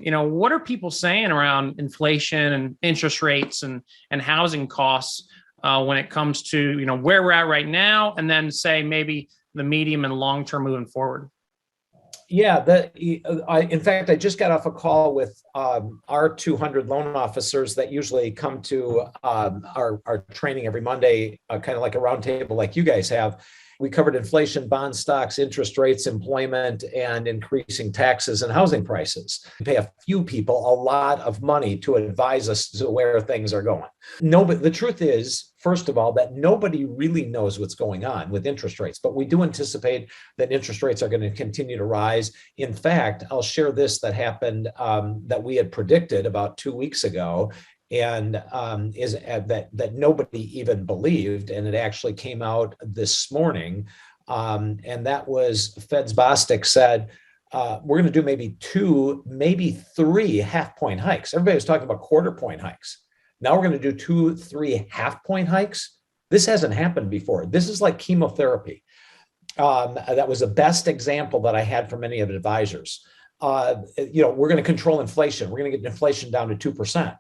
what are people saying around inflation and interest rates and housing costs when it comes to, where we're at right now, and then say maybe the medium and long term moving forward? Yeah, in fact, I just got off a call with our 200 loan officers that usually come to our training every Monday, kind of like a roundtable like you guys have. We covered inflation, bond stocks, interest rates, employment, and increasing taxes and housing prices. We pay a few people a lot of money to advise us to where things are going. No, but the truth is, first of all, that nobody really knows what's going on with interest rates, but we do anticipate that interest rates are going to continue to rise. In fact, I'll share this that happened that we had predicted about 2 weeks ago, and is that nobody even believed, and it actually came out this morning, and that was Fed's Bostic said, we're going to do maybe 2, maybe 3 half-point hikes. Everybody was talking about quarter-point hikes. Now we're going to do 2, 3 half-point hikes. This hasn't happened before. This is like chemotherapy. That was the best example that I had from any of the advisors. We're going to control inflation. We're going to get inflation down to 2%.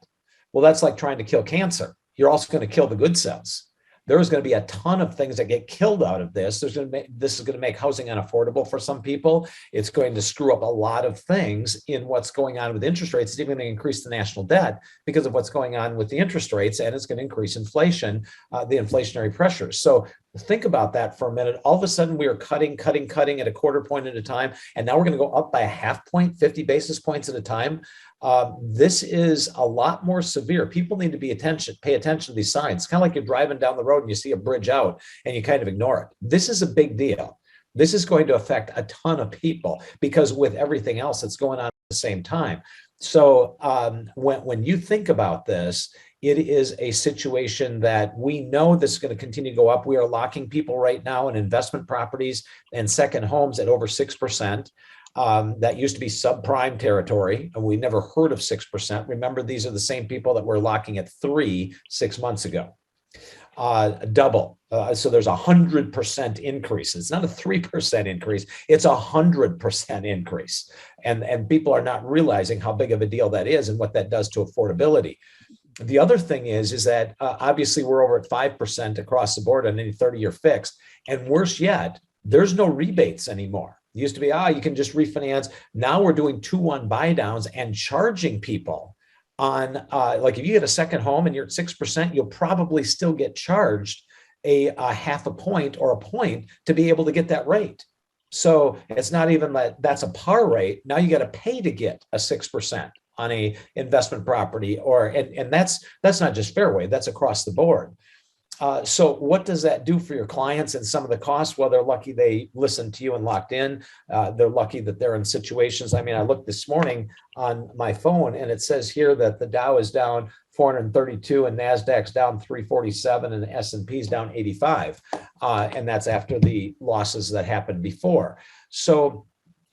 Well, that's like trying to kill cancer. You're also going to kill the good cells. There is going to be a ton of things that get killed out of this. This is going to make housing unaffordable for some people. It's going to screw up a lot of things in what's going on with interest rates. It's even going to increase the national debt because of what's going on with the interest rates, and it's going to increase inflation, the inflationary pressures. So think about that for a minute. All of a sudden, we are cutting at a quarter point at a time, and now we're going to go up by a half point, 50 basis points at a time. This is a lot more severe. People need to pay attention to these signs. It's kind of like you're driving down the road and you see a bridge out and you kind of ignore it. This is a big deal. This is going to affect a ton of people because with everything else that's going on at the same time. So when you think about this, it is a situation that we know this is going to continue to go up. We are locking people right now in investment properties and second homes at over 6%. That used to be subprime territory, and we never heard of 6%. Remember, these are the same people that were locking at 6 months ago. Double. So there's 100% increase. It's not a 3% increase. It's 100% increase. And people are not realizing how big of a deal that is and what that does to affordability. The other thing is that obviously we're over at 5% across the board on any 30-year fixed. And worse yet, there's no rebates anymore. It used to be, you can just refinance. Now we're doing 2-1 buy downs and charging people on, like if you get a second home and you're at 6%, you'll probably still get charged a half a point or a point to be able to get that rate. So it's not even that's a par rate. Now you got to pay to get a 6% on a investment property, and that's not just Fairway, that's across the board. So what does that do for your clients and some of the costs? Well, they're lucky they listened to you and locked in. They're lucky that they're in situations. I mean, I looked this morning on my phone and it says here that the Dow is down 432 and NASDAQ's down 347 and the S&P's down 85. And that's after the losses that happened before. So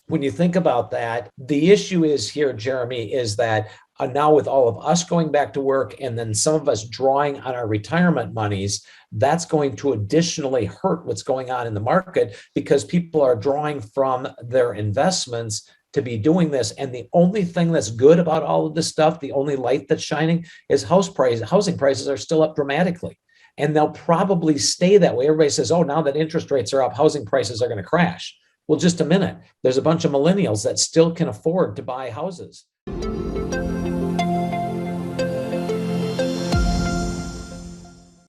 when you think about that, the issue is here, Jeremy, is that now with all of us going back to work and then some of us drawing on our retirement monies, that's going to additionally hurt what's going on in the market because people are drawing from their investments to be doing this. And the only thing that's good about all of this stuff, the only light that's shining is housing prices are still up dramatically. And they'll probably stay that way. Everybody says, oh, now that interest rates are up, housing prices are going to crash. Well, just a minute. There's a bunch of millennials that still can afford to buy houses.